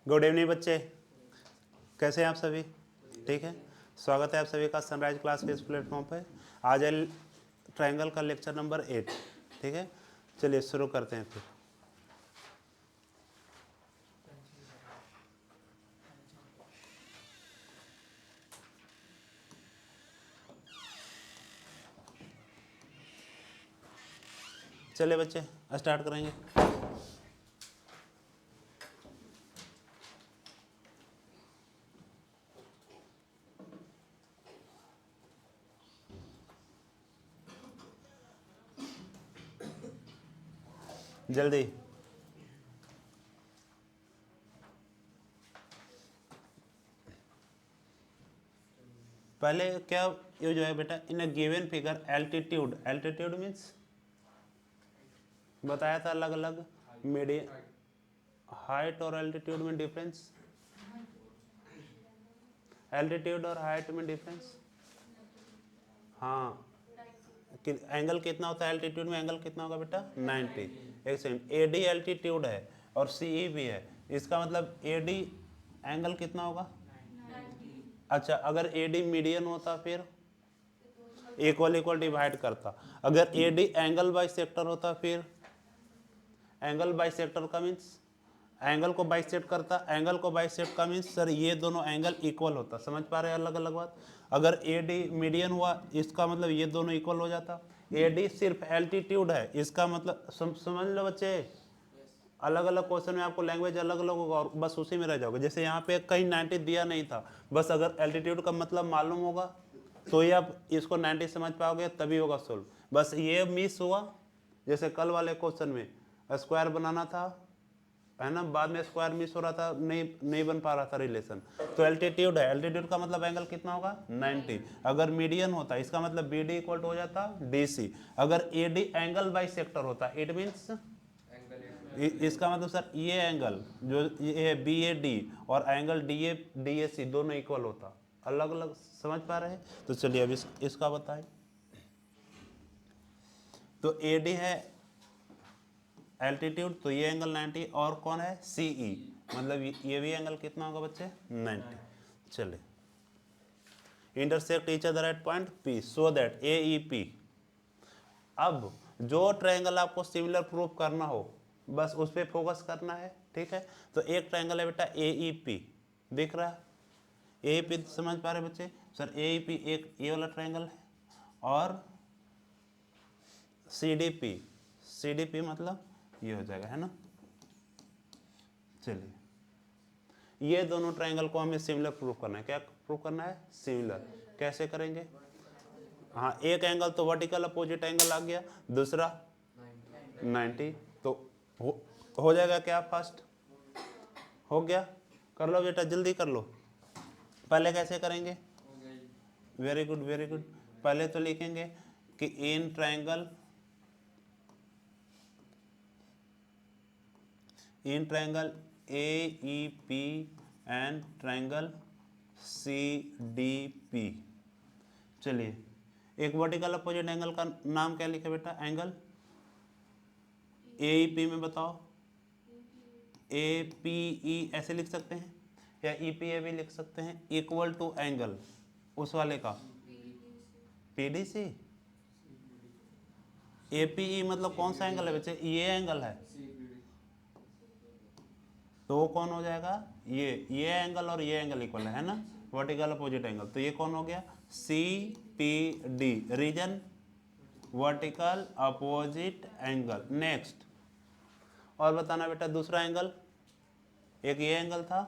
Good evening बच्चे, कैसे हैं आप सभी? ठीक है, स्वागत है आप सभी का सनराइज क्लास के इस प्लेटफॉर्म पे। आज है ट्रायंगल का लेक्चर नंबर 8। ठीक है, चलिए शुरू करते हैं फिर। चलिए बच्चे स्टार्ट करेंगे। जल्दी। पहले क्या यूज है बेटा? In a given figure altitude, altitude means बताया था अलग अलग मीडियम हाइट और एल्टीट्यूड में डिफरेंस। एल्टीट्यूड और हाइट में डिफरेंस, हाँ। एंगल कितना होता है एल्टीट्यूड में? एंगल कितना होगा बेटा? 90। एक सेकंड, ए डी एल्टीट्यूड है और सी ई भी है, इसका मतलब ए डी एंगल कितना होगा? 90। अच्छा, अगर ए डी मीडियन होता फिर इक्वल इक्वल डिवाइड करता। अगर A D angle by sector होता फिर एंगल बाई सेक्टर का मीन्स एंगल को बाइसेक्ट करता, एंगल को बाइसेक्ट का मीन्स सर ये दोनों एंगल इक्वल होता। समझ पा रहे हैं अलग अलग बात? अगर ए डी मीडियन हुआ इसका मतलब ये दोनों इक्वल हो जाता। ए डी सिर्फ एल्टीट्यूड है, इसका मतलब समझ लो बच्चे। अलग अलग क्वेश्चन में आपको लैंग्वेज अलग अलग होगा और बस उसी में रह जाओगे। जैसे यहाँ पे कहीं 90 दिया नहीं था, बस अगर एल्टीट्यूड का मतलब मालूम होगा तो ये आप इसको 90 समझ पाओगे, तभी होगा सोल्व। बस ये मिस हुआ, जैसे कल वाले क्वेश्चन में स्क्वायर बनाना था है ना, बाद में स्क्वायर मिस हो रहा था, नहीं बन पा रहा था रिलेशन। तो एल्टीट्यूड है, एल्टीट्यूड का मतलब एंगल कितना होगा? 90। अगर मीडियन होता इसका मतलब बी डी इक्वल हो जाता डी सी। अगर A D angle by sector होता इट मीन्स इसका मतलब सर ये एंगल जो ये बी ए डी और एंगल डी ए सी दोनों इक्वल होता। अलग अलग समझ पा रहे हैं? तो चलिए अब इसका बताएं। तो ए डी है एल्टीट्यूड, तो ये एंगल 90 और कौन है? सी ई, मतलब ये भी एंगल कितना होगा बच्चे? 90। चलिए, intersect each other at point P so that A E P. अब जो ट्रायंगल आपको सिमिलर प्रूफ करना हो बस उस पर फोकस करना है। ठीक है, तो एक ट्रायंगल है बेटा ए ई पी, दिख रहा है? ए ई पी समझ पा रहे बच्चे? सर ए ई पी एक ये वाला ट्रायंगल है और C D P, C D P मतलब ये हो जाएगा, है ना। चलिए, ये दोनों ट्रायंगल को हमें सिमिलर प्रूफ करना है। क्या प्रूफ करना है? सिमिलर। कैसे करेंगे? हाँ, एक एंगल तो वर्टिकल अपोजिट एंगल आ गया, दूसरा 90, तो हो जाएगा क्या? फर्स्ट हो गया। कर लो बेटा, जल्दी कर लो। पहले कैसे करेंगे? Very good very good. पहले तो लिखेंगे कि in triangle A E P and triangle C D P. चलिए, एक वर्टिकल अपोजिट एंगल का नाम क्या लिखे बेटा? एंगल ए ई पी में बताओ। ए पी ई ऐसे लिख सकते हैं या ई पी ए भी लिख सकते हैं, इक्वल टू एंगल उस वाले का P D C. A P E मतलब कौन सा एंगल है बच्चे? ये एंगल है, तो वो कौन हो जाएगा? ये एंगल और ये एंगल इक्वल है ना, वर्टिकल अपोजिट एंगल। तो ये कौन हो गया? C P D, reason vertical opposite angle. Next और बताना बेटा दूसरा एंगल। एक ये एंगल था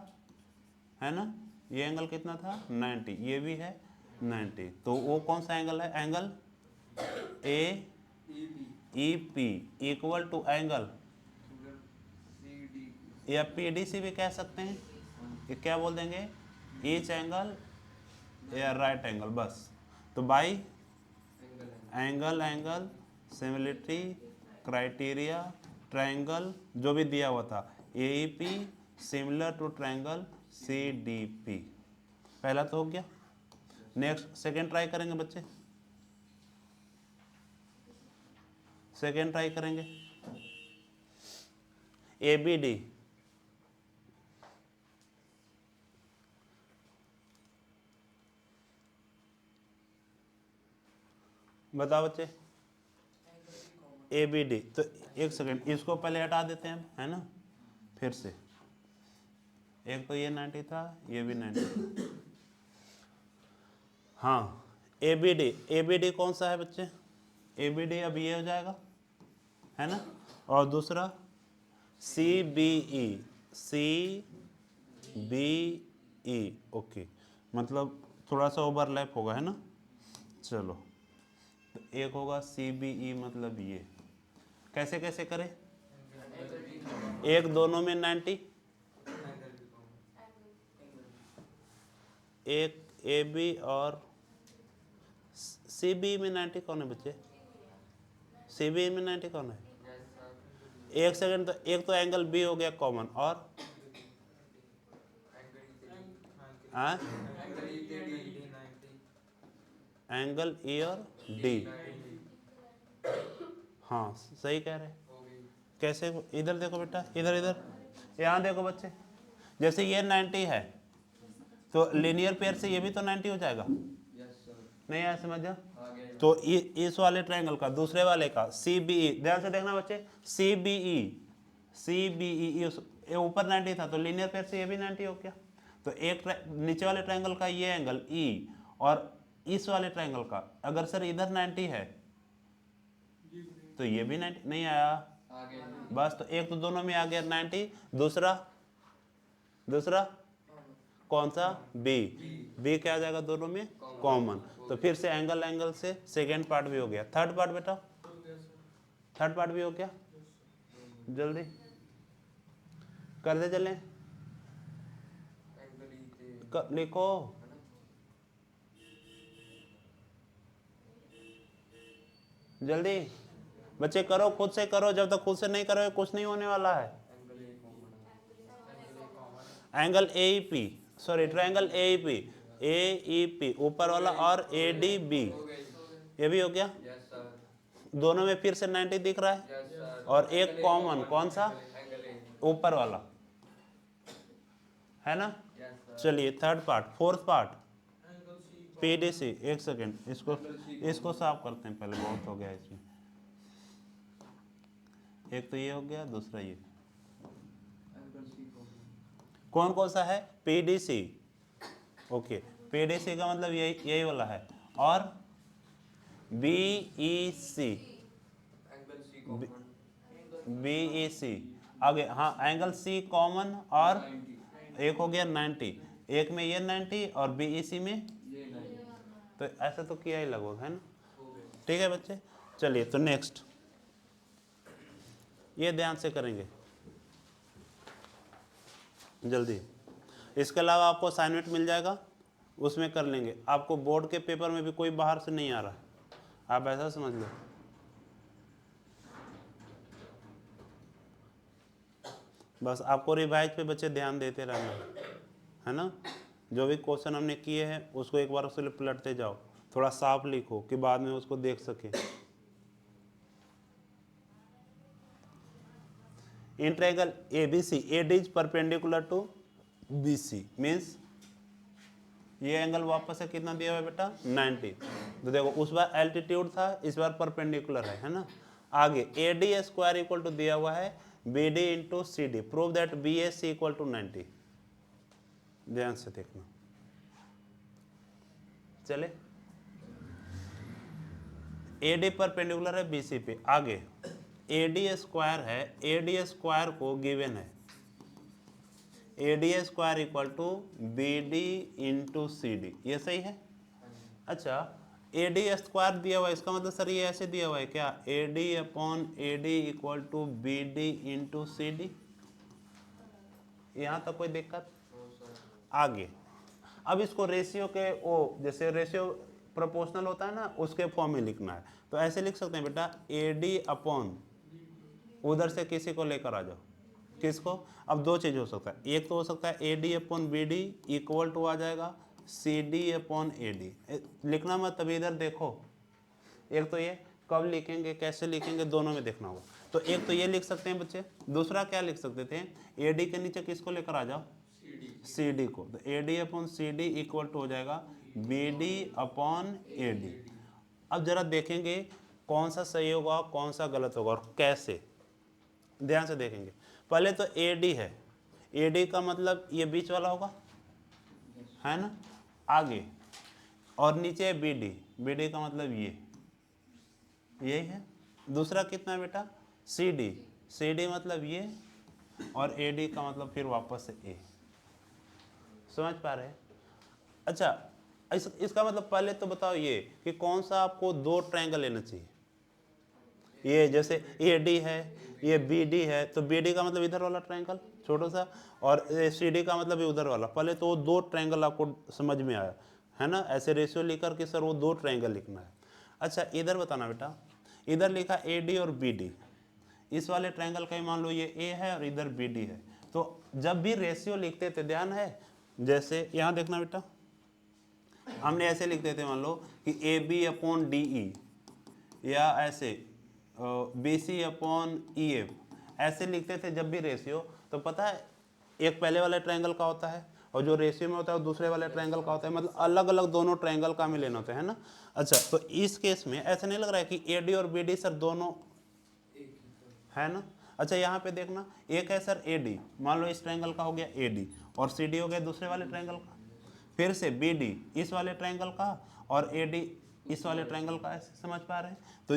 है ना, ये एंगल कितना था? 90, ये भी है 90, तो वो कौन सा एंगल है? Angle A E P equal to angle या पी डी सी भी कह सकते हैं। ये क्या बोल देंगे? ईच एंगल या राइट एंगल, बस। तो by angle similarity criteria triangle जो भी दिया हुआ था A E P similar to triangle C D P. पहला तो हो गया। नेक्स्ट सेकेंड ट्राई करेंगे बच्चे, सेकेंड ट्राई करेंगे। ए बी डी, बताओ बच्चे, ए बी डी। तो एक सेकेंड, इसको पहले हटा देते हैं, है ना, फिर से। एक तो ये 90 था, ये भी 90। हाँ, ए बी डी कौन सा है बच्चे? ए बी डी अब ये हो जाएगा, है ना। और दूसरा सी बी ई, ओके, मतलब थोड़ा सा ओवरलैप होगा, है ना। चलो, तो एक होगा सी बी ई, मतलब ये कैसे कैसे करें? एक दोनों में 90, एक ए बी और सी बी में 90 कौन है बच्चे? सी बी में 90 कौन है? एक सेकंड, तो एक तो एंगल बी हो गया कॉमन, और एंगल ई और डी। हाँ सही कह रहे। कैसे? इधर देखो बेटा, इधर इधर, यहाँ देखो बच्चे, जैसे ये 90 है तो लीनियर पेयर से ये भी तो 90 हो जाएगा। नहीं आया समझ? तो इस वाले ट्रायंगल का, दूसरे वाले का सी बी ई, ध्यान से देखना बच्चे, सी बी ई ऊपर 90 था तो लीनियर पेयर से ये भी 90 हो गया। तो एक नीचे वाले ट्रायंगल का ये एंगल ई और इस वाले ट्रायंगल का, अगर सर इधर 90 है तो ये भी 90 नहीं आया। बस, तो एक तो दोनों में आ गया 90, दूसरा कौन सा? बी क्या आ जाएगा दोनों में? कॉमन। तो फिर से एंगल से सेकेंड पार्ट भी हो गया। थर्ड पार्ट बेटा, थर्ड पार्ट भी हो गया, जल्दी कर दे, चले लिखो। जल्दी बच्चे करो, खुद से करो, जब तक खुद से नहीं करोगे कुछ नहीं होने वाला है। Angle A P, sorry triangle A P ऊपर वाला, और ए डी बी, ये भी हो गया। दोनों में फिर से 90 दिख रहा है, और एक कॉमन, कौन सा? ऊपर वाला, है ना। चलिए third part, fourth part PDC. एक सेकेंड, इसको साफ करते हैं पहले, बहुत हो गया इसमें। एक तो ये हो गया, दूसरा ये कौन कौन सा है? PDC, okay. पीडीसी का मतलब यही वाला है। और बीईसी, बीईसी आगे, हाँ एंगल सी कॉमन, और एक हो गया 90, एक में ये 90 और बीईसी में, तो ऐसा तो किया ही लगभग, है ना। ठीक है बच्चे, चलिए तो नेक्स्ट ये ध्यान से करेंगे जल्दी। इसके अलावा आपको असाइनमेंट मिल जाएगा, उसमें कर लेंगे। आपको बोर्ड के पेपर में भी कोई बाहर से नहीं आ रहा, आप ऐसा समझ लो। बस आपको रिवाइज पे बच्चे ध्यान देते रहना, है ना। जो भी क्वेश्चन हमने किए हैं उसको एक बार उससे पलटते जाओ, थोड़ा साफ लिखो कि बाद में उसको देख सके। In triangle ABC, AD is perpendicular to BC, means ये एंगल वापस से कितना दिया हुआ है बेटा? 90। तो देखो उस बार एल्टीट्यूड था, इस बार परपेंडिकुलर है ना। आगे AD स्क्वायर इक्वल टू दिया हुआ है BD into CD, prove that BAC equal to 90। ध्यान से देखना, चले। AD परपेंडिकुलर है BC पे। आगे AD स्क्वायर है, AD स्क्वायर को गिवन है AD square equal to BD into CD, ये सही है। अच्छा, AD स्क्वायर दिया हुआ है, इसका मतलब सर ये ऐसे दिया हुआ है क्या? AD upon AD equal to BD into CD। यहाँ तक कोई दिक्कत? आगे अब इसको रेशियो के, ओ जैसे रेशियो प्रोपोर्शनल होता है ना, उसके फॉर्म में लिखना है। तो ऐसे लिख सकते हैं बेटा, AD अपॉन, उधर से किसी को लेकर आ जाओ, किसको? अब दो चीज हो सकता है, एक तो हो सकता है AD upon BD equal to आ जाएगा CD अपॉन AD। लिखना मत, तभी इधर देखो। एक तो ये कब लिखेंगे, कैसे लिखेंगे, दोनों में देखना होगा। तो एक तो ये लिख सकते हैं बच्चे, दूसरा क्या लिख सकते थे? AD के नीचे किसको लेकर आ जाओ? CD को। तो AD upon CD equal to हो जाएगा BD अपॉन AD। अब जरा देखेंगे कौन सा सही होगा कौन सा गलत होगा और कैसे, ध्यान से देखेंगे। पहले तो AD है, AD का मतलब ये बीच वाला होगा, है ना, आगे, और नीचे BD, BD का मतलब ये, यही है। दूसरा कितना है बेटा, CD, CD मतलब ये, और AD का मतलब फिर वापस से A। समझ पा रहे हैं? अच्छा, इसका मतलब पहले तो बताओ ये कि कौन सा आपको दो ट्रायंगल लेना चाहिए। ये जैसे AD है, ये BD है, तो BD का मतलब इधर वाला ट्रायंगल छोटा सा, और CD का मतलब ये उधर वाला। पहले तो वो दो ट्रायंगल आपको समझ में आया है ना, ऐसे रेशियो लेकर के सर वो दो ट्रायंगल लिखना है। अच्छा इधर बताना बेटा, इधर लिखा AD और BD, इस वाले ट्रायंगल का ही मान लो ये A है और इधर BD है। तो जब भी रेशियो लिखते थे, ध्यान है, जैसे यहाँ देखना बेटा, हमने ऐसे लिखते थे मान लो कि AB/DE, या ऐसे BC/EF, ऐसे लिखते थे जब भी रेशियो। तो पता है एक पहले वाले ट्रायंगल का होता है और जो रेशियो में होता है वो दूसरे वाले ट्रायंगल का होता है, मतलब अलग अलग दोनों ट्रायंगल का हमें लेना होता है ना। अच्छा तो इस केस में ऐसा नहीं लग रहा है कि AD और BD सर दोनों है ना। अच्छा यहाँ पे देखना, एक है सर AD, मान लो इस ट्रायंगल का हो गया AD, और CD हो गया दूसरे वाले ट्रायंगल का, फिर से BD इस वाले ट्रायंगल का, और AD इस वाले ट्रायंगल का। ऐसे समझ पा रहे हैं? तो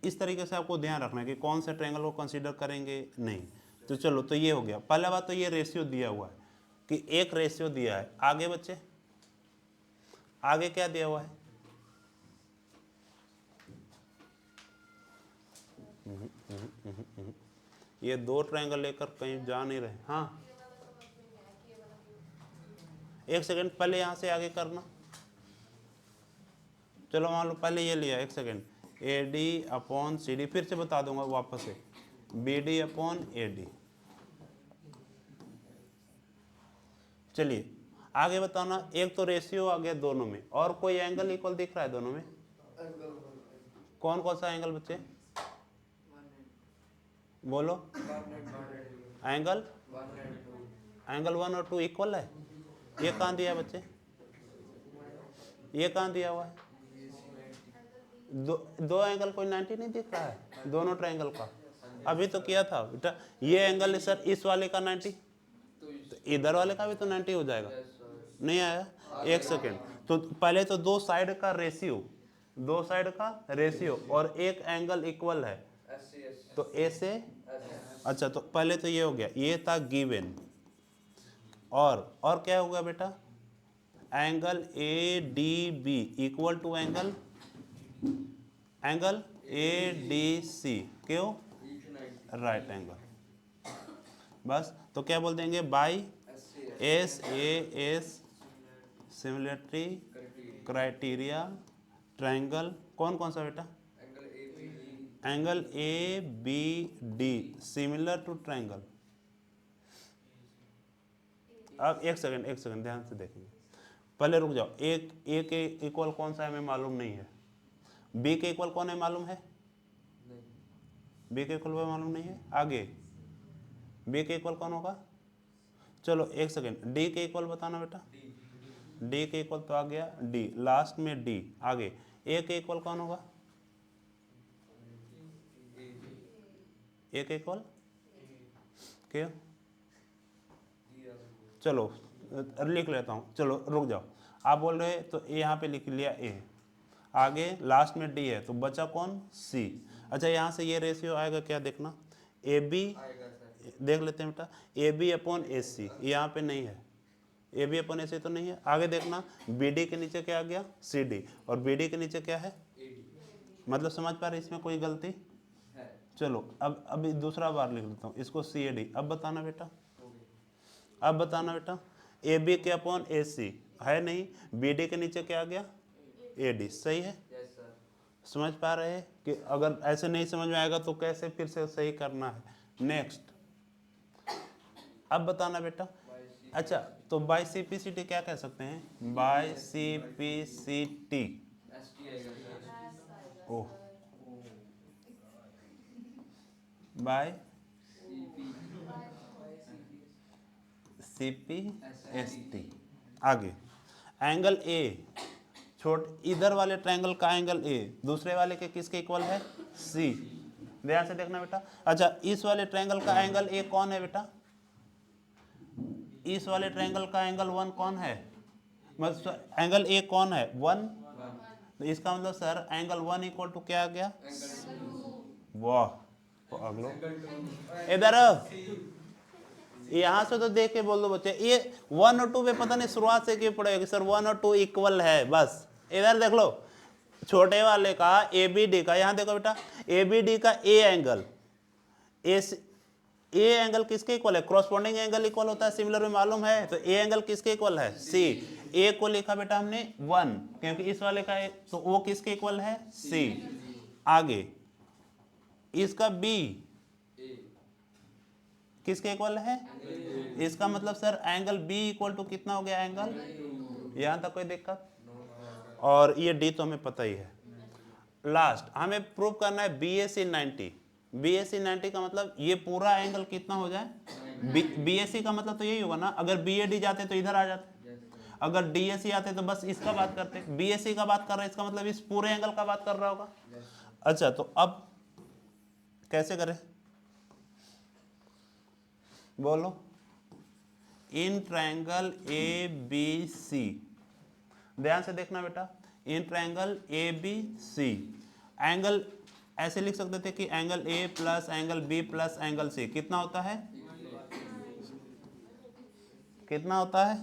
इस तरीके से आपको ध्यान रखना है कि कौन से ट्रायंगल को कंसीडर करेंगे नहीं। तो चलो, तो ये हो गया पहला बात। तो ये रेशियो दिया हुआ है कि एक रेशियो दिया है। आगे बच्चे, आगे क्या दिया हुआ है? ये दो ट्रायंगल लेकर कहीं जा नहीं रहे। हाँ एक सेकंड, पहले यहाँ से आगे करना। चलो मान लो पहले ये लिया, एक सेकंड, AD/CD, फिर से बता दूंगा वापस से, BD/AD। चलिए आगे बताना। एक तो रेशियो आ गया दोनों में, और कोई एंगल इक्वल दिख रहा है दोनों में? कौन कौन सा एंगल बच्चे बोलो? एंगल 1 और 2 इक्वल है। ये कहाँ दिया है बच्चे? ये कहाँ दिया हुआ है? दो एंगल कोई 90 नहीं दिख रहा है दोनों ट्रायंगल का? अभी तो किया था बेटा। ये एंगल है सर इस वाले का 90, तो इधर वाले का भी तो 90 हो जाएगा। नहीं आया? एक सेकेंड, तो पहले तो दो साइड का रेशियो, दो साइड का रेशियो और एक एंगल इक्वल है, तो ए से, अच्छा तो पहले तो ये हो गया, ये था गिवन, और क्या होगा बेटा? Angle ADB equal to angle ADC, क्यों? Right angle. बस, तो क्या बोल देंगे? By SAS similarity criteria triangle. कौन कौन सा बेटा? Angle ABD similar to triangle. अब एक सेकंड ध्यान से देखेंगे, पहले रुक जाओ। एक A के इक्वल कौन सा है हमें मालूम नहीं है, B के इक्वल कौन है मालूम है? B के इक्वल मालूम नहीं है। आगे B के इक्वल कौन होगा? चलो एक सेकंड, D के इक्वल बताना बेटा। D के इक्वल तो आ गया D, लास्ट में D। आगे A के इक्वल कौन होगा? A के इक्वल क्यों? चलो लिख लेता हूँ, चलो रुक जाओ। आप बोल रहे तो यहाँ पे लिख लिया A, आगे लास्ट में D है, तो बचा कौन? C। अच्छा यहाँ से ये रेशियो आएगा क्या देखना, AB, देख लेते हैं बेटा, AB/AC, यहाँ पे नहीं है, AB/AC तो नहीं है। आगे देखना, BD के नीचे क्या आ गया? CD, और BD के नीचे क्या है? मतलब समझ पा रहे इसमें कोई गलती? चलो अब अभी दूसरा बार लिख लेता हूँ इसको, CAD। अब बताना बेटा, अब बताना बेटा, AB/AC है नहीं, BD के नीचे क्या आ गया? AD, सही है? समझ पा रहे हैं कि अगर ऐसे नहीं समझ में आएगा तो कैसे फिर से सही करना है। नेक्स्ट, अब बताना बेटा। अच्छा तो बाय CPCT क्या कह सकते हैं? बाय CPCT, ओह, बाय CPST। आगे एंगल A इधर वाले ट्रायंगल का एंगल ए दूसरे वाले के किसके इक्वल है? सी। ध्यान से देखना बेटा। अच्छा, इस वाले ट्रायंगल का एंगल ए कौन है बेटा? इस वाले ट्रायंगल का एंगल 1 कौन है? मतलब एंगल ए कौन है? 1। तो इसका मतलब सर एंगल 1 इक्वल टू क्या आ गया? वाह, तो अगलो इधर यहां से तो देख के बोल दो बच्चे, ये 1 और 2 पे पता नहीं शुरुआत से क्यों पड़ेगा सर 1 और 2 इक्वल है। बस इधर देख लो, छोटे वाले का ए बी डी का, यहां देखो बेटा ए बी डी का ए एंगल, ए एंगल किसके इक्वल है? क्रॉसपोंडिंग एंगल इक्वल होता है, सिमिलर में मालूम है। तो ए एंगल किसके इक्वल है? सी। ए को लिखा बेटा हमने 1 क्योंकि इस वाले का ए, तो वो किसके इक्वल है? सी। आगे इसका बी किसके इक्वल है? इसका मतलब sir angle B equal to कितना हो गया एंगल? यहां तक कोई दिक्कत? और ये डी तो हमें पता ही है। लास्ट हमें प्रूव करना है B A C 90। B A सी 90 का मतलब ये पूरा एंगल कितना हो जाए? बी ए सी का मतलब तो यही होगा ना, अगर बी ए डी जाते तो इधर आ जाते, अगर डी ए सी आते तो बस इसका बात करते। बी ए सी का बात कर रहा है, इसका मतलब इस पूरे एंगल का बात कर रहा होगा। अच्छा, तो अब कैसे करें बोलो? इन ट्रायंगल ए बी सी, ध्यान से देखना बेटा, in triangle A B C angle ऐसे लिख सकते थे कि angle A plus angle B plus angle C कितना होता है? कितना होता है?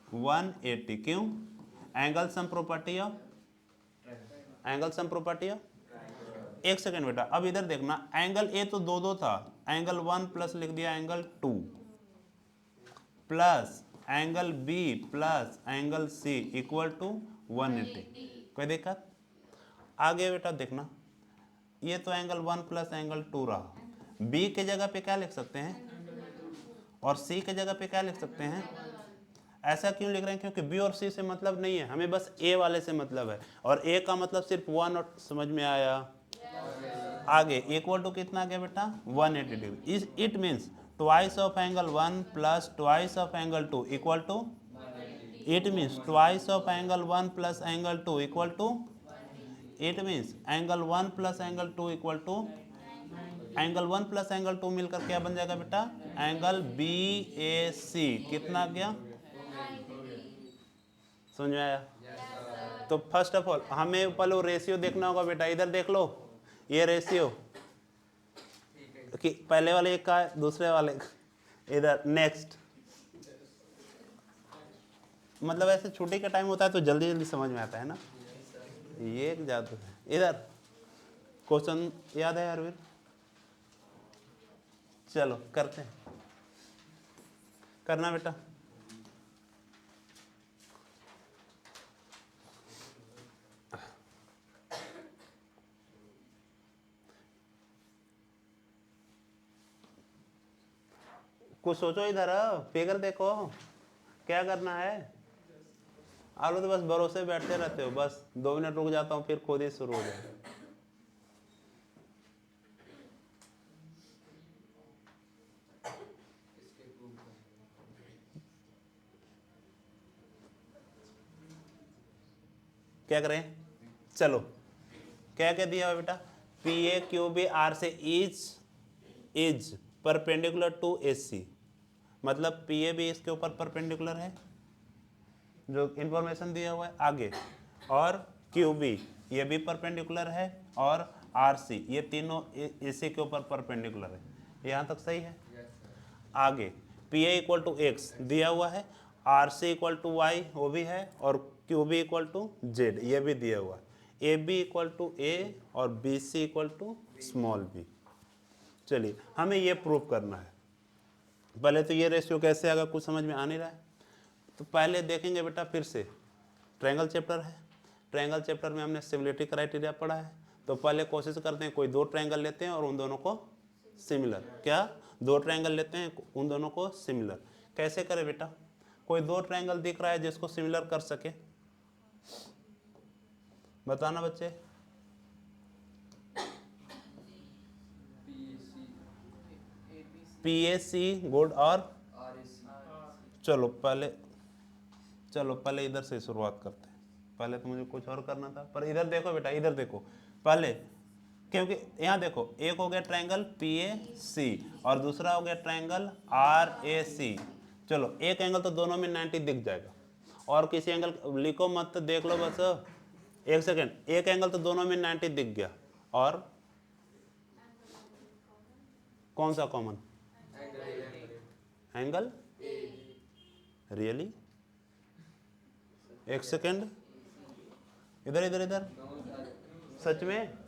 180। क्यों? Angle sum property of, angle sum property of. एक सेकेंड बेटा, अब इधर देखना, एंगल ए तो दो था, एंगल 1 प्लस लिख दिया angle 2 plus angle B plus angle C equal to 180। कोई दिक्कत? आगे बेटा देखना, ये तो एंगल 1 प्लस एंगल 2 रहा, बी के जगह पे क्या लिख सकते हैं और सी के जगह पे क्या लिख सकते हैं? ऐसा क्यों लिख रहे हैं? क्योंकि बी और सी से मतलब नहीं है, हमें बस ए वाले से मतलब है, और ए का मतलब सिर्फ 1 और, समझ में आया? आगे इक्वल टू कितना गया बेटा? 180 degree. It means twice of angle 1 plus twice of angle 2 equal to, it means twice of angle 1 plus angle 2 equal to, it means angle 1 plus angle 2 equal to, angle 1 plus angle 2 मिलकर क्या बन जाएगा बेटा? Angle B A C. कितना गया? समझ में आया? तो फर्स्ट ऑफ ऑल हमें पहले रेशियो देखना होगा बेटा। इधर देख लो, ये रेशियो कि पहले वाले का दूसरे वाले का, इधर नेक्स्ट, मतलब ऐसे छुट्टी का टाइम होता है तो जल्दी जल्दी समझ में आता है ना, ये एक जादू है। इधर क्वेश्चन याद है अरविंद? चलो करते हैं, करना बेटा। कुछ सोचो, इधर फिगर देखो क्या करना है। आप लोग तो बस भरोसे बैठते रहते हो, बस 2 मिनट रुक जाता हूँ फिर खुद ही शुरू हो जाए। क्या करें? चलो, क्या क्या दिया हुआ बेटा? P A Q B R C is perpendicular to A C, मतलब पी ए भी इसके ऊपर परपेंडिकुलर है, जो इंफॉर्मेशन दिया हुआ है आगे, और क्यू बी ये भी परपेंडिकुलर है, और आर सी ये तीनों ए सी के ऊपर परपेंडिकुलर है। यहाँ तक सही है? आगे P A equal to x दिया हुआ है, R C equal to y वो भी है, और Q B equal to z ये भी दिया हुआ है, A B equal to A और B C equal to small B. चलिए हमें ये प्रूव करना है। पहले तो ये रेशियो कैसे आएगा कुछ समझ में आ नहीं रहा है, तो पहले देखेंगे बेटा फिर से, ट्रायंगल चैप्टर है, ट्रायंगल चैप्टर में हमने सिमिलरिटी क्राइटेरिया पढ़ा है, तो पहले कोशिश करते हैं कोई 2 ट्रायंगल लेते हैं और उन दोनों को सिमिलर, क्या 2 ट्रायंगल लेते हैं उन दोनों को सिमिलर। कैसे करें बेटा? कोई 2 ट्रायंगल दिख रहा है जिसको सिमिलर कर सके, बताना बच्चे। पी ए सी गुड और चलो पहले चलो पहले इधर से शुरुआत करते हैं, पहले तो मुझे कुछ और करना था, पर इधर देखो बेटा, इधर देखो पहले, क्योंकि यहाँ देखो एक हो गया ट्रायंगल PAC और दूसरा हो गया ट्रायंगल RAC। चलो एक एंगल तो दोनों में 90 दिख जाएगा, और किसी एंगल लिखो मत, देख लो बस एक सेकेंड, एक एंगल तो दोनों में 90 दिख गया, और कौन सा कॉमन? Angle really? एक सेकेंड, इधर इधर इधर, सच में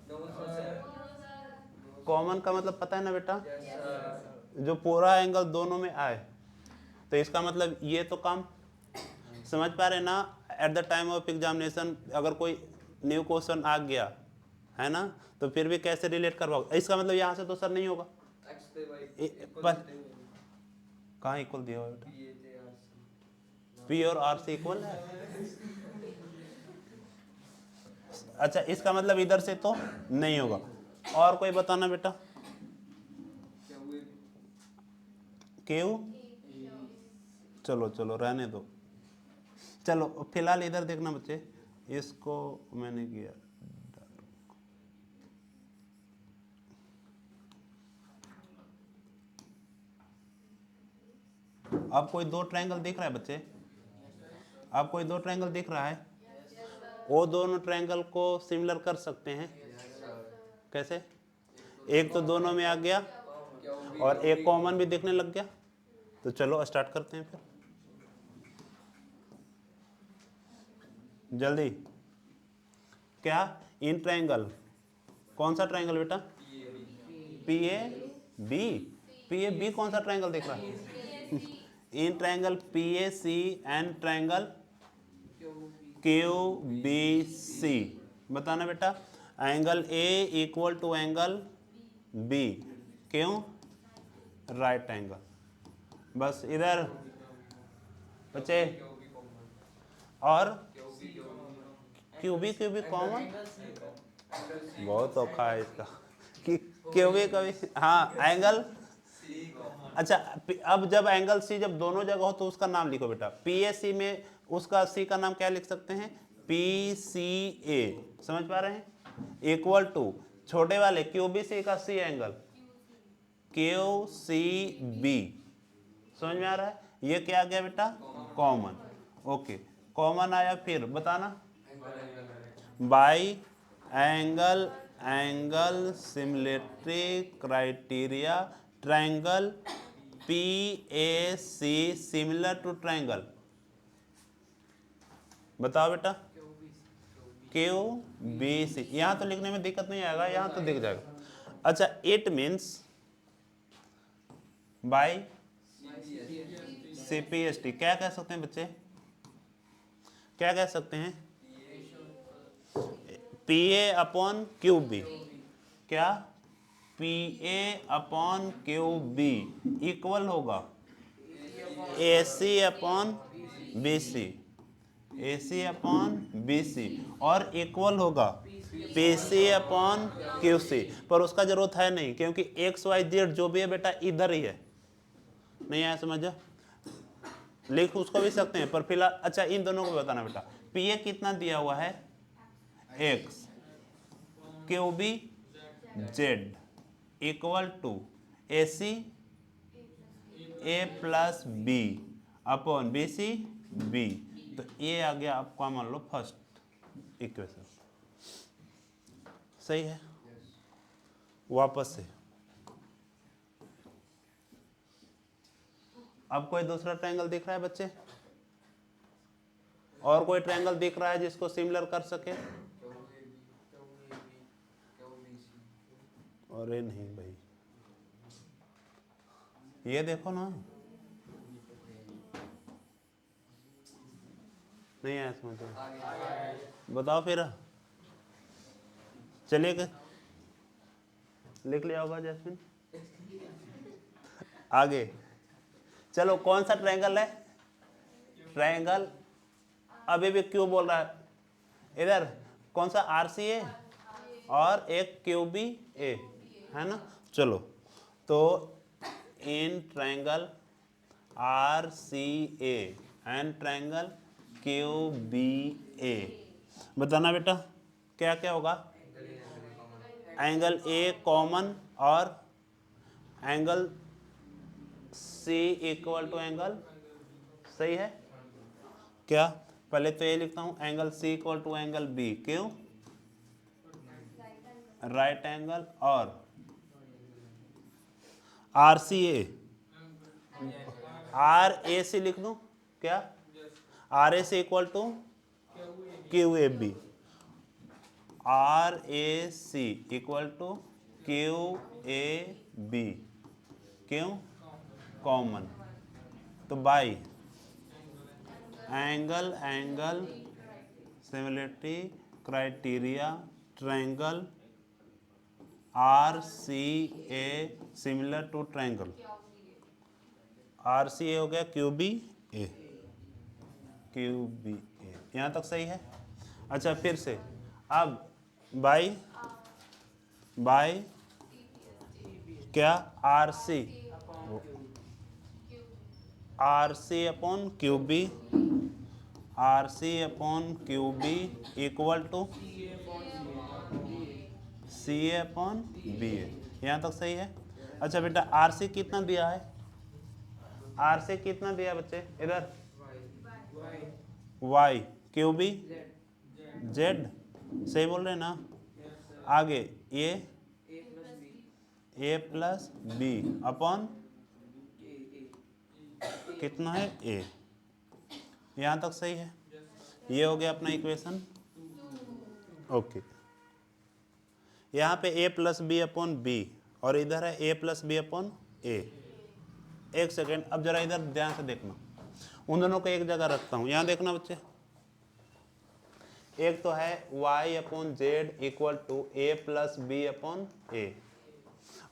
कॉमन का मतलब पता है ना बेटा? जो पूरा एंगल दोनों में आए, तो इसका मतलब ये तो काम समझ पा रहे ना? At the time of examination अगर कोई न्यू क्वेश्चन आ गया है ना, तो फिर भी कैसे रिलेट करवाओगे? इसका मतलब यहाँ से तो सर नहीं होगा, कहाँ इक्वल दिया हुआ बेटा? P और R से इक्वल है। अच्छा इसका मतलब इधर से तो नहीं होगा। और कोई बताना बेटा? क्यों? चलो चलो रहने दो, चलो फिलहाल इधर देखना बच्चे, इसको मैंने किया, अब कोई दो ट्रायंगल दिख रहा है बच्चे? अब कोई दो ट्रायंगल दिख रहा है? वो दोनों ट्रायंगल को सिमिलर कर सकते हैं कैसे? एक तो दोनों में आ गया और एक कॉमन भी दिखने लग गया, तो चलो स्टार्ट करते हैं फिर जल्दी। क्या? इन ट्रायंगल, कौन सा ट्रायंगल बेटा? PAB। PAB कौन सा ट्रायंगल दिख रहा है? In triangle PAC and triangle QBC। बताना बेटा, angle A equal to angle B, क्यों? Right angle. बस इधर बच्चे, और QB कॉमन, बहुत औखा है इसका कि QB कभी, हाँ एंगल, अच्छा अब जब एंगल C जब दोनों जगह हो तो उसका नाम लिखो बेटा। PAC में उसका C का नाम क्या लिख सकते हैं? PCA, समझ पा रहे हैं? इक्वल टू छोटे वाले QBC का C एंगल QCB, समझ में आ रहा है? ये क्या आ गया बेटा? कॉमन। ओके कॉमन आया, फिर बताना by angle similarity criteria triangle PAC similar to triangle, बताओ बेटा। QBC, यहाँ तो लिखने में दिक्कत नहीं आएगा, यहाँ तो दिख जाएगा। अच्छा इट मीन्स बाई CPST, क्या कह सकते हैं बच्चे? क्या कह सकते हैं? PA अपॉन QB, क्या? PA अपॉन QB इक्वल होगा AC upon BC, AC upon BC, और इक्वल होगा PC अपॉन QC। पर उसका जरूरत है नहीं, क्योंकि XYZ जो भी है बेटा इधर ही है। नहीं आया समझ? लिख उसको भी सकते हैं, पर फिलहाल अच्छा इन दोनों को बताना बेटा। PA कितना दिया हुआ है? X, QB Z equal to AC A plus B upon BC B। तो ये आ गया आपका मान लो फर्स्ट इक्वेशन, सही है? वापस से अब कोई दूसरा ट्रायंगल दिख रहा है बच्चे? और कोई ट्रायंगल दिख रहा है जिसको सिमिलर कर सके? अरे नहीं भाई, ये देखो ना, नहीं आया समझ में? बताओ फिर, चलिए लिख लिया होगा जैस्मिन, आगे चलो। कौन सा ट्रायंगल है? ट्रायंगल, अभी भी क्यों बोल रहा है इधर? कौन सा? RCA और एक QBA है ना। चलो तो in triangle RCA and triangle QBA। बताना बेटा क्या क्या होगा। एंगल ए कॉमन और angle C equal to angle, सही है क्या। पहले तो ये लिखता हूं angle C equal to angle B, क्यों राइट एंगल, और R C A, R A C लिख दूं क्या, R A C equal to Q A B, R A C equal to Q A B, क्यों कॉमन, तो by angle angle similarity criteria triangle R C A similar to triangle, R C A हो गया Q B A, Q B A, यहाँ तक सही है। अच्छा फिर से अब बाई बाई क्या R C, R C upon Q B, R C upon Q B equal to C A upon B A, यहाँ तक सही है। अच्छा बेटा आर सी कितना दिया है, आर सी कितना दिया बच्चे इधर, वाई, क्यू बी जेड, सही बोल रहे हैं ना। आगे ये ए प्लस बी अपॉन कितना है ए, यहाँ तक सही है। ये हो गया अपना इक्वेशन, ओके। यहाँ पे ए प्लस बी अपॉन बी और इधर है ए प्लस बी अपॉन ए। एक सेकेंड, अब जरा इधर ध्यान से देखना, उन दोनों को एक जगह रखता हूँ, यहाँ देखना बच्चे। एक तो है y upon Z equal to A plus B upon A,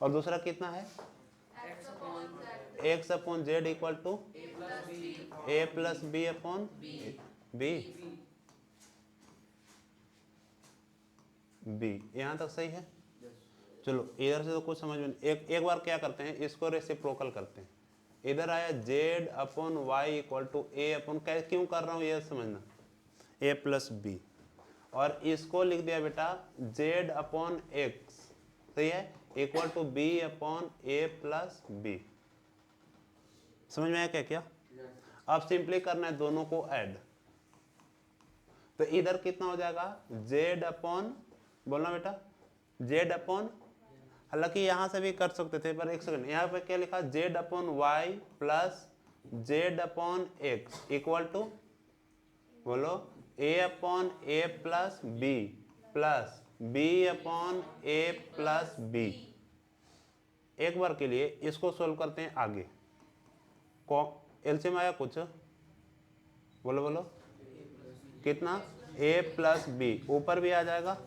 और दूसरा कितना है x upon Z equal to A plus B upon B, B, यहाँ तक सही है। चलो इधर से तो कुछ समझ में एक बार क्या करते हैं, इसको रेसिप्रोकल करते हैं। इधर आया z upon Y equal to A upon, क्यों कर रहा हूँ ये समझना, a प्लस बी, और इसको लिख दिया बेटा z अपॉन एक्स, सही है, equal to b upon A plus B. समझ में आया क्या क्या। अब सिंपली करना है दोनों को ऐड, तो इधर कितना हो जाएगा z अपॉन, बोलना बेटा z अपॉन, हालांकि यहां से भी कर सकते थे पर एक सेकंड, यहाँ पे क्या लिखा z upon Y plus z upon X equal to, बोलो a upon A plus B plus b upon A plus B. एक बार के लिए इसको सोल्व करते हैं आगे, एलसीएम आया कुछ, बोलो बोलो कितना, a प्लस बी, ऊपर भी आ जाएगा।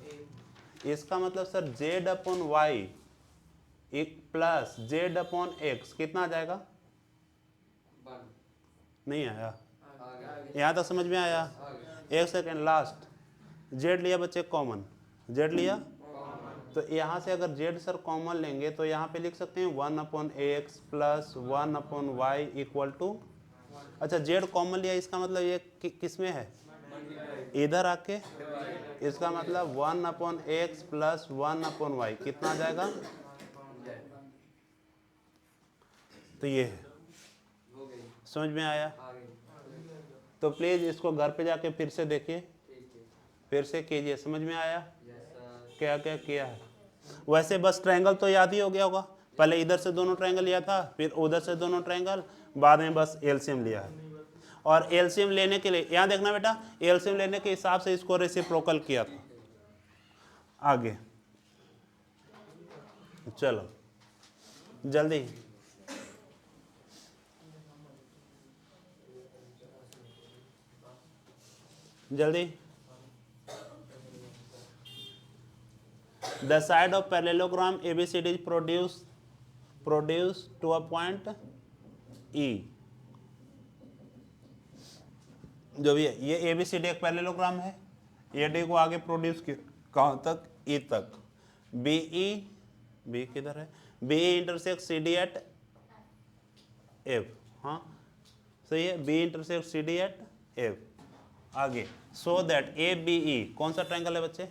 इसका मतलब sir z upon Y plus z upon X कितना आ जाएगा, नहीं आया, यहाँ तक समझ में आया। एक सेकेंड, लास्ट z लिया बच्चे कॉमन, z लिया, तो यहाँ से अगर z सर कॉमन लेंगे तो यहाँ पे लिख सकते हैं 1 upon X plus 1 upon Y equal to, अच्छा z कॉमन लिया, इसका मतलब ये किस में है, इधर आके, इसका मतलब 1 upon X plus 1 upon Y कितना आ जाएगा, तो ये है। समझ में आया। तो प्लीज इसको घर पे जाके फिर से देखिए, फिर से कीजिए, समझ में आया क्या क्या किया है। वैसे बस ट्रायंगल तो याद ही हो गया होगा, पहले इधर से दोनों ट्रायंगल लिया था, फिर उधर से दोनों ट्रायंगल, बाद में बस एलसीएम लिया है। और एलसीएम लेने के लिए यहाँ देखना बेटा, एलसीएम लेने के हिसाब से इसको रेसिप्रोकल किया था। आगे चलो जल्दी, जल्दी। The side of parallelogram ABCD is produced to a point E। जो भी है, ये ABCD एक पैरेललोग्राम है, AD को आगे प्रोड्यूस किया कहाँ तक, E तक। BE किधर है, BE intersect CD at F, हाँ सही है, BE intersect CD at F। आगे सो दैट ए बी ई, कौन सा ट्रायंगल है बच्चे?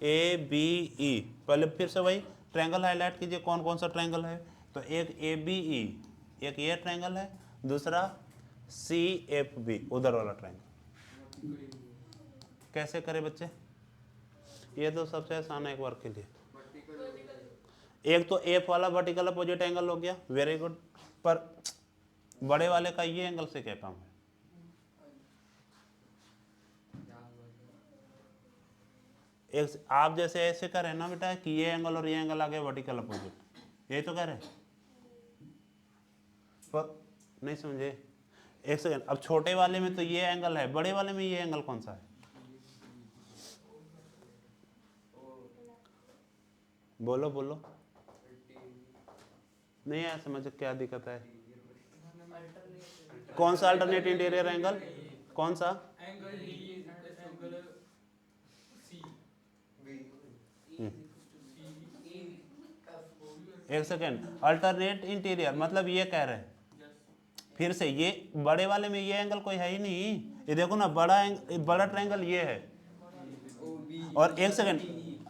A B E. पहले फिर से वही ट्रायंगल हाईलाइट कीजिए, कौन कौन सा ट्रायंगल है। तो एक ए बी ई, एक ये ट्रायंगल है, दूसरा सी एफ बी, उधर वाला ट्रायंगल। कैसे करें बच्चे? ये तो सबसे आसान है एक बार के लिए। एक तो एफ वाला वर्टिकल अपोजिट एंगल हो गया, वेरी गुड। पर बड़े वाले का ये एंगल से क्या काम है? एक आप जैसे ऐसे करें ना बेटा कि ये एंगल और ये एंगल आ गए वर्टिकल अपोजिट, यही तो कह रहे हैं। पर नहीं समझे, एक सेकंड। अब छोटे वाले में तो ये एंगल है, बड़े वाले में ये एंगल कौन सा है? बोलो बोलो, नहीं आया समझ, क्या दिक्कत है? कौन सा अल्टरनेट इंटीरियर एंगल? कौन सा? एक सेकेंड, अल्टरनेट इंटीरियर मतलब ये कह रहे हैं फिर से, ये बड़े वाले में ये एंगल कोई है ही नहीं। ये देखो ना, बड़ा ट्रायंगल ये है, और एक सेकेंड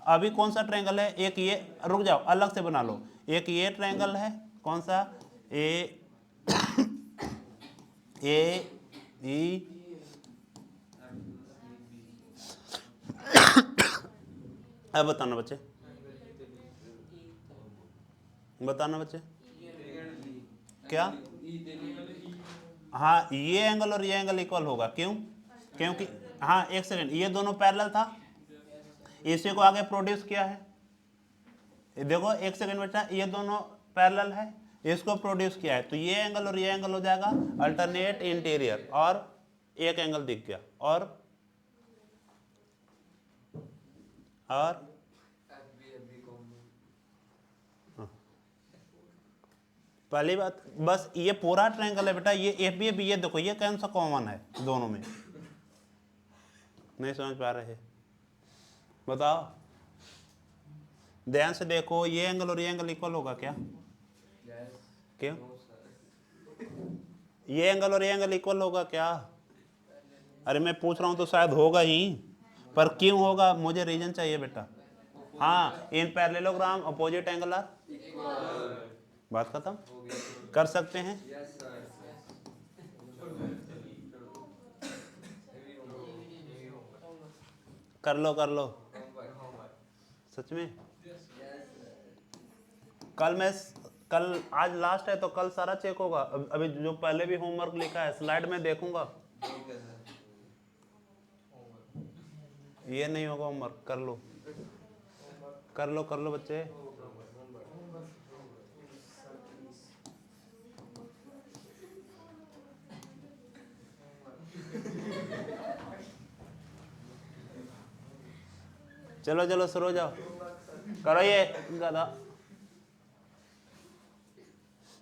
अभी कौन सा ट्रायंगल है? एक ये, रुक जाओ अलग से बना लो। एक ये ट्रायंगल है, कौन सा? ए ई, अब बताना बच्चे, बताना बच्चे क्या? हाँ, ये एंगल और ये एंगल इक्वल होगा, क्यों? क्योंकि हाँ एक सेकंड, ये दोनों पैरेलल था, इसी को आगे प्रोड्यूस किया है। देखो एक सेकंड बेटा, ये दोनों पैरेलल है, इसको प्रोड्यूस किया है, तो ये एंगल और ये एंगल हो जाएगा अल्टरनेट इंटीरियर, और एक एंगल दिख गया। और पहली बात, बस ये पूरा ट्रायंगल है बेटा, ये एफ बी बी, ये देखो ये कौन सा कॉमन है दोनों में? नहीं समझ पा रहे? बताओ, ध्यान से देखो, ये एंगल और ये एंगल इक्वल होगा क्या? क्यों? ये एंगल और ये एंगल इक्वल होगा क्या? अरे मैं पूछ रहा हूं तो शायद होगा ही, पर क्यों होगा मुझे रीजन चाहिए बेटा। हाँ, in parallelogram opposite angle are, बात खत्म। कर सकते हैं? कर लो कर लो, सच में। कल आज लास्ट है तो कल सारा चेक होगा। अभी जो पहले भी होमवर्क लिखा है स्लाइड में देखूंगा। ये नहीं होगा होमवर्क, कर लो कर लो कर लो बच्चे। चलो चलो शुरू हो जाओ, करो ये गधा,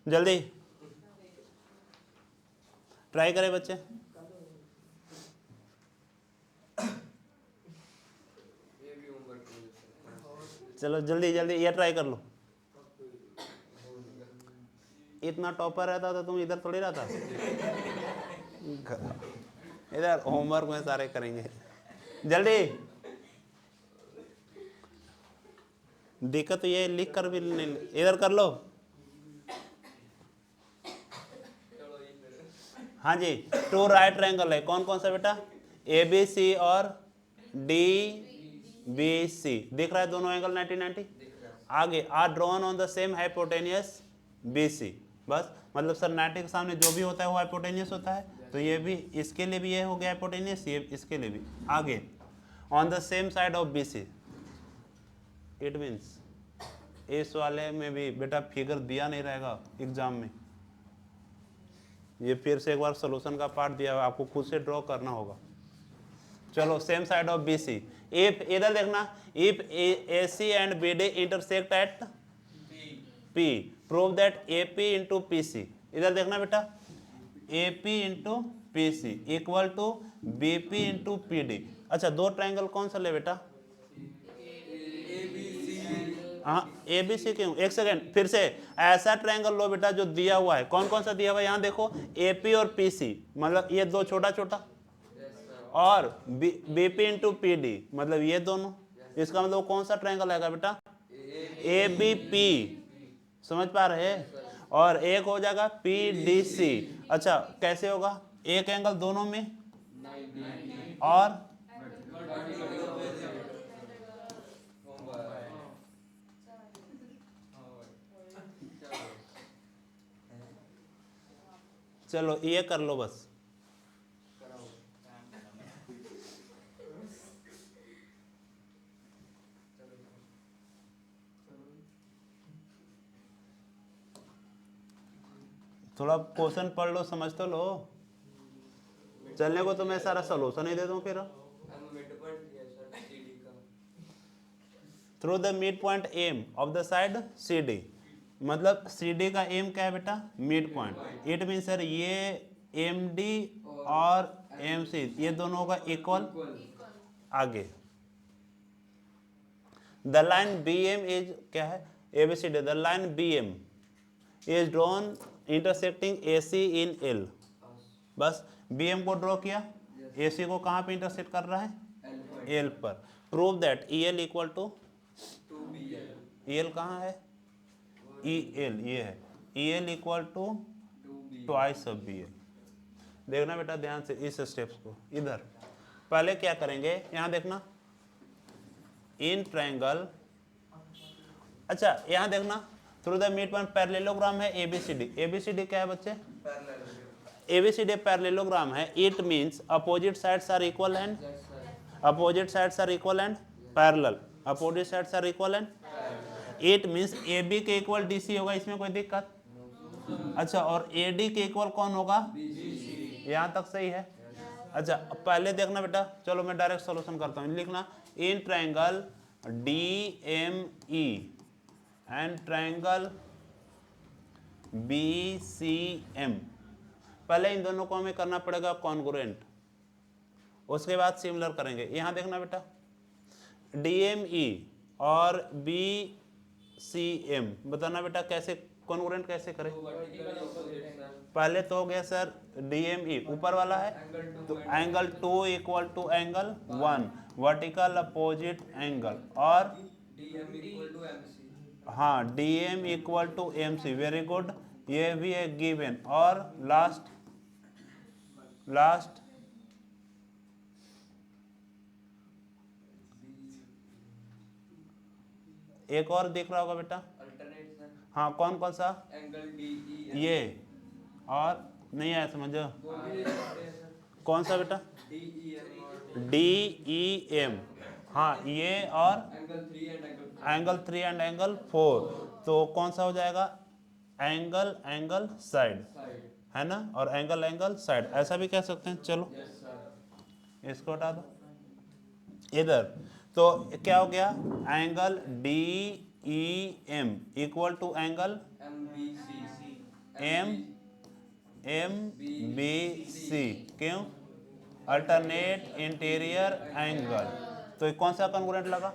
जल्दी ट्राई करें बच्चे। चलो जल्दी जल्दी ये ट्राई कर लो। इतना टॉपर रहता तो तुम इधर थोड़ी रहता। इधर होमवर्क में सारे करेंगे, जल्दी। दिक्कत तो ये लिख कर भी नहीं, इधर कर लो। हाँ जी, टू राइट ट्रायंगल है, कौन कौन सा बेटा? ए बी सी और डी बी सी, दिख रहा है दोनों एंगल 90-90। आगे are drawn on the same hypotenuse B C, बस मतलब सर 90 के सामने जो भी होता है वो हाइपोटेनियस होता है, तो ये भी इसके लिए भी ये हो गया हाइपोटेनियस, ये इसके लिए भी। आगे on the same side of B C, it means इस वाले में भी बेटा फिगर दिया नहीं रहेगा एग्जाम में, ये फिर से एक बार सॉल्यूशन का पार्ट दिया हुआ, आपको खुद से ड्रॉ करना होगा। चलो same side of B C, if इधर देखना, if A C and B D intersect at P, prove that A P into P C. इधर देखना बेटा, A P into P C equal to B P into P D. अच्छा दो triangle कौन सा ले बेटा? हाँ ए बी सी क्यों? एक सेकेंड, फिर से ऐसा ट्रायंगल लो बेटा जो दिया हुआ है। कौन कौन सा दिया हुआ है? यहाँ देखो, ए पी और पी सी, मतलब ये दो छोटा छोटा, और बीपी इंटू पी डी, मतलब ये दोनों, इसका मतलब कौन सा ट्रायंगल आएगा बेटा, ए बी पी, समझ पा रहे हैं। और एक हो जाएगा पी डी सी। अच्छा कैसे होगा, एक एंगल दोनों में और चलो ये कर लो बस, थोड़ा क्वेश्चन पढ़ लो, समझ तो लो, चलने को तो मैं सारा सोल्यूशन ही दे दूं फिर। Through the mid point M of the side C D, मतलब सी डी का एम क्या है बेटा, mid point. It mean sir ये एम डी और एम सी ये दोनों का इक्वल आगे। The line B M is क्या है, A B C D, the line B M is drawn intersecting A C in L. बस बी एम को ड्रॉ किया, ए सी को कहाँ पे इंटरसेक्ट कर रहा है, एल पर। Prove that E L equal to, E L कहाँ है, ई एल ये है, E L equal to twice of B L. देखना बेटा ध्यान से इस स्टेप्स को, इधर पहले क्या करेंगे, यहाँ देखना इन ट्रायंगल। अच्छा यहाँ देखना through the mid point parallelogram है एबीसीडी। एबीसीडी क्या है बच्चे, एबीसीडी पैरेललोग्राम है। It means opposite sides are equal and, opposite sides are equal and parallel, opposite sides are equal and. It means AB के equal DC होगा, इसमें कोई दिक्कत। अच्छा और AD के इक्वल कौन होगा, यहाँ तक सही है। अच्छा अब पहले देखना बेटा, चलो मैं डायरेक्ट सॉल्यूशन करता हूँ, लिखना in triangle DME and triangle BCM, पहले इन दोनों को हमें करना पड़ेगा कॉन्ग्रुएंट, उसके बाद सिमिलर करेंगे। यहाँ देखना बेटा DME और BCM बताना बेटा कैसे कॉन्ग्रुएंट कैसे करें। पहले तो हो गया सर DME ऊपर वाला है तो angle 2 equal to angle 1 vertical opposite angle, और हाँ DM equal to MC, very good, ये भी है गिवन। और लास्ट एक और दिख रहा होगा बेटा, हाँ कौन कौन सा, एंगल DE ये, और नहीं आया समझो कौन सा बेटा, DEM, हाँ ये, और एंगल 3 एंड एंगल 4, तो कौन सा हो जाएगा, एंगल साइड है ना, और एंगल साइड ऐसा भी कह सकते हैं। चलो इसको हटा दो इधर, तो क्या हो गया, angle DEM equal to angle MBC, क्यों, अल्टरनेट इंटीरियर एंगल। तो कौन सा कॉन्ग्रुएंट लगा,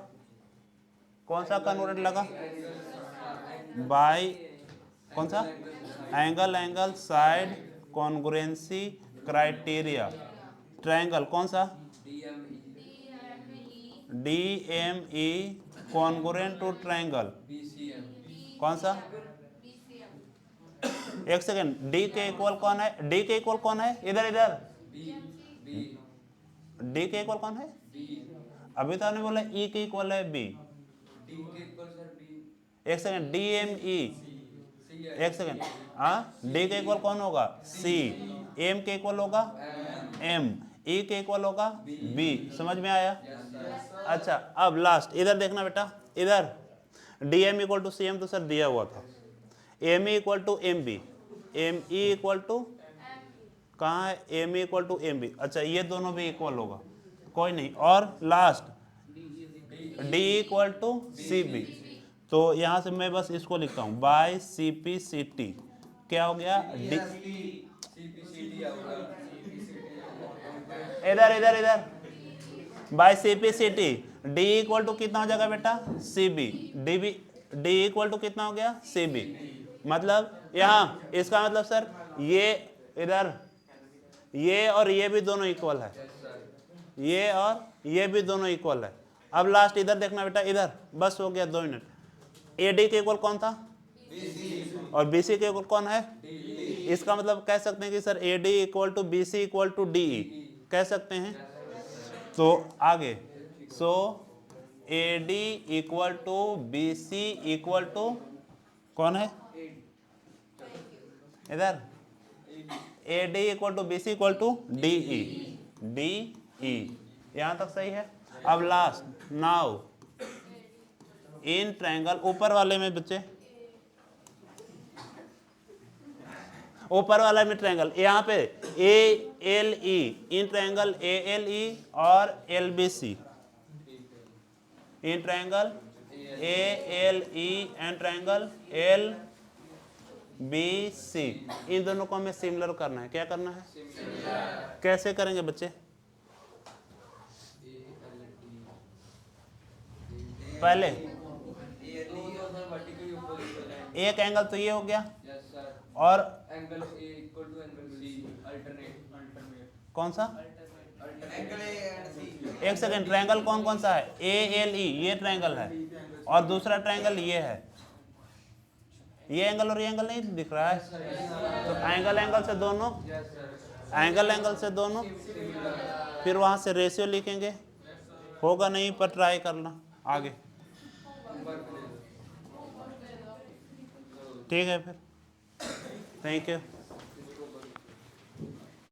कौन सा कॉन्ग्रुएंट लगा, बाय कौन सा, angle side congruency criteria, triangle कौन सा, DME कॉन्ग्रुएंट टू ट्रायंगल कौन सा, एक सेकेंड, D के इक्वल कौन है, D के इक्वल कौन है, इधर D के इक्वल कौन है, अभी तो आपने बोला E के इक्वल है B, एक सेकेंड DME, एक सेकेंड, हाँ D के इक्वल कौन होगा, C, M के इक्वल होगा M, E के इक्वल होगा B, समझ में आया। अच्छा अब लास्ट इधर देखना बेटा, इधर DM इक्वल टू CM तो सर दिया हुआ था, ME equal to MB, ME equal to कहाँ है, ME इक्वल टू MB, अच्छा ये दोनों भी इक्वल होगा, कोई नहीं। और last D equal to CB, तो यहाँ से मैं बस इसको लिखता हूँ बाय CPCT, क्या हो गया, इधर by CPCT, D equal to कितना हो जाएगा बेटा, CB, D इक्वल टू कितना हो गया, CB, मतलब यहाँ इसका मतलब सर ये इधर ये और ये भी दोनों इक्वल है, ये और ये भी दोनों इक्वल है। अब लास्ट इधर देखना बेटा, इधर बस हो गया 2 मिनट। AD के इक्वल कौन था? BC। और BC के इक्वल कौन है? DE। इसका मतलब कह सकते हैं कि sir AD equal to BC equal to DE, कह सकते हैं। तो आगे, so AD equal to BC equal to कौन है इधर? AD equal to BC equal to DE। DE यहां तक सही है। अब लास्ट, नाउ इन ट्रायंगल, ऊपर वाले में बच्चे, ऊपर वाला में ट्रायंगल, यहाँ पे ALE, इन ट्रायंगल ALE और LBC, in triangle ALE and triangle LBC, इन दोनों को हमें सिमिलर करना है। क्या करना है? कैसे करेंगे बच्चे? पहले एक एंगल तो ये हो गया, और angle A equal to angle C alternate. कौन सा? Angle A and C। एक सेकंड, ट्रायंगल कौन कौन सा है? ALE ये ट्रायंगल है, और दूसरा ट्रायंगल ये है। ये एंगल और ये एंगल नहीं दिख रहा है, तो एंगल से दोनों, एंगल से दोनों, फिर वहां से रेशियो लिखेंगे। होगा नहीं पर ट्राई करना आगे, ठीक है फिर। Thank you.